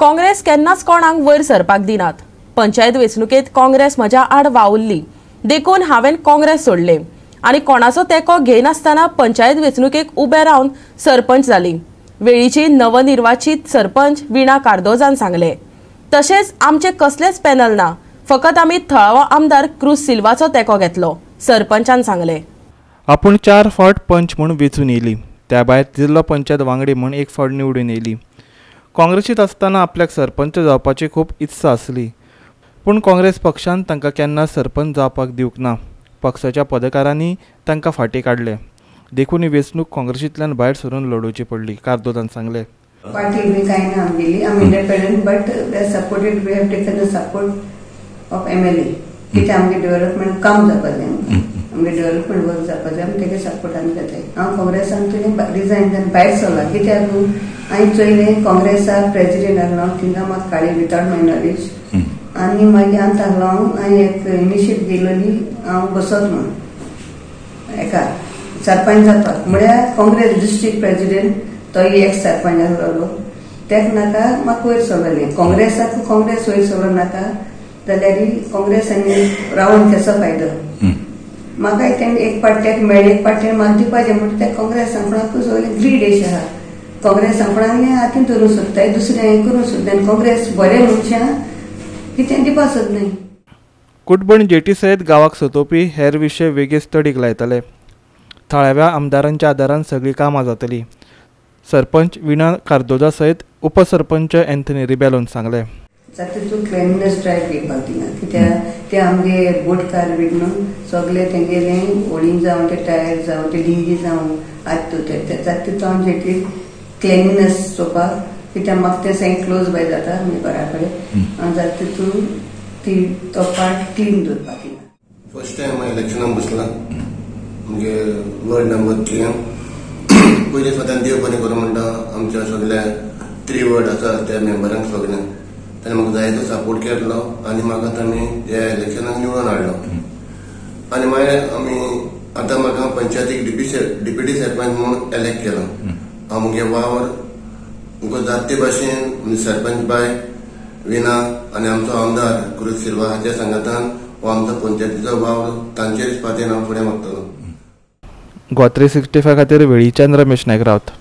काँग्रेस केन्नाच कोणाक वयर सरपाक दिनात। पंचायत वेंचणुकेत काँग्रेस म्हज्या आड वावुरली, देखून हांवें काँग्रेस सोडले आनी कोणाचो तेंको घेयनासतना पंचायत वेंचणुकेक उबें रावन सरपंच जाली। वेळीची नवनिर्वाचित सरपंच वीणा कार्दोजान सांगले। तशेंच आमचे कसलेच पॅनल ना, फकत आमी थळावो आमदार क्रूज सिल्वाचो तेंको घेतलो, सरपंचान सांगले। आपूण 4 फावट पंच म्हूण वेंचून येयली, त्या भायर जिल्लो पंचायत वांगडी म्हूण 1 फावट निवडून येयली। काँग्रेसीत आसतना आपल्याक सरपंच जावपाची खूब इत्सा आसली, पूण काँग्रेस पक्षान तांकां केन्ना सरपंच जावपाक दिवंक ना। पक्षाच्या पदाधिकाऱ्यांनी तांकां फाटीं काडले, देखून ही वेंचणूक काँग्रेसींतल्यान भायर सरून लडोवची पडली, कार्दोजान सांगले। पार्टी भी काही ना आमगेली, आमी independent, but they supported, we have taken the support of MLA, कित्याक आमगे डेव्हलपमेंट काम जावपा जाय, आमगे डेव्हलपमेंट वर्क जावपा जाय, आमी तेगे सपोर्ट आमी घेताय। हांव काँग्रेसान तुवें रिजायन जावन भायर सरला, कित्याक हांवें चोयलें काँग्रेसा प्रेसिडेंट आहलो, थिंगा म्हाका काडली विथआउट माय नॉलेज, आनी मागीर हांव तागलो हांवें एक इनिशिएट गेलोली हांव बसत म्हणून एका सरपंच जावपाक, म्हळ्यार काँग्रेस डिस्ट्रिक्ट प्रेसिडेंट तोय एक सरपंच आसलो, तेका नाका म्हाका वयर सरलें। काँग्रेसाक काँग्रेस वयर सरलो नाका जाल्यार काँग्रेसांनी रावून केसो फायदो, म्हाका तेणें एक पार्ट्याक मेळ्ळें, एक पार्ट्याक म्हाका दिवपाचें म्हणटा तें काँग्रेस सांगपणाकूच सगळें ग्रीड अशें आहा। काँग्रेस सांगपणाक हातीन धरूंक सोदताय, दुसरें हें करूंक सोदता, आनी काँग्रेस बरें मनशां कितें दिवपाक सोदनाय। कुटबण जेटी सयत गांवाक सतोवपी हेर विशय वेगळेच तडीक लायतले। थळाव्या आमदारांच्या आदारान सगळीं कामां जातलीं, सरपंच वीणा कार्दोजा सयत उपसरपंच एंथनी रिबेलोन सांगले। तातूंत क्लिननेस ड्रायव्ह घेवपाक दिना, कित्याक ते आमगे बोटकार बीन न्हू सगळे तेंगेलें होडींग जावं ते टायर जावं ते डिंगी जावं तातूंत हांव जेटी क्लिननेस चोवपाक, कित्याक म्हाका तें सारकें क्लोज बाय जाता आमगे घरा कडेन, आनी तातूंत ती तो पार्ट क्लीन दवरपाक दिना। फर्स्ट टायम हांव इलेक्शनाक बसलां, आमगे वर्ड नंबर 3 पयलीं सदां देव बरें करूं म्हणटा, आमच्या सगळ्या 3 वर्ड आसा त्या मेंबरांक सगळ्यांक ताणें म्हाका जायतो सपोर्ट केलो आनी म्हाका ताणें ह्या इलेक्शनाक निवडून हाडलो। आनी मागीर आमी आतां म्हाका पंचायतीक डिप्युटी सरपंच म्हणून इलेक्ट केलो। हांव म्हगे वावर जाते भाशेन सरपंच बाय वीणा आनी आमचो आमदार क्रूज सिल्वा हाच्या सांगातान हो आमचो पंचायतीचो वावर तांचेर पातेन हांव फुडें मागतलो। गो 365 खातीर वेळीच्यान रमेश नायक रावत।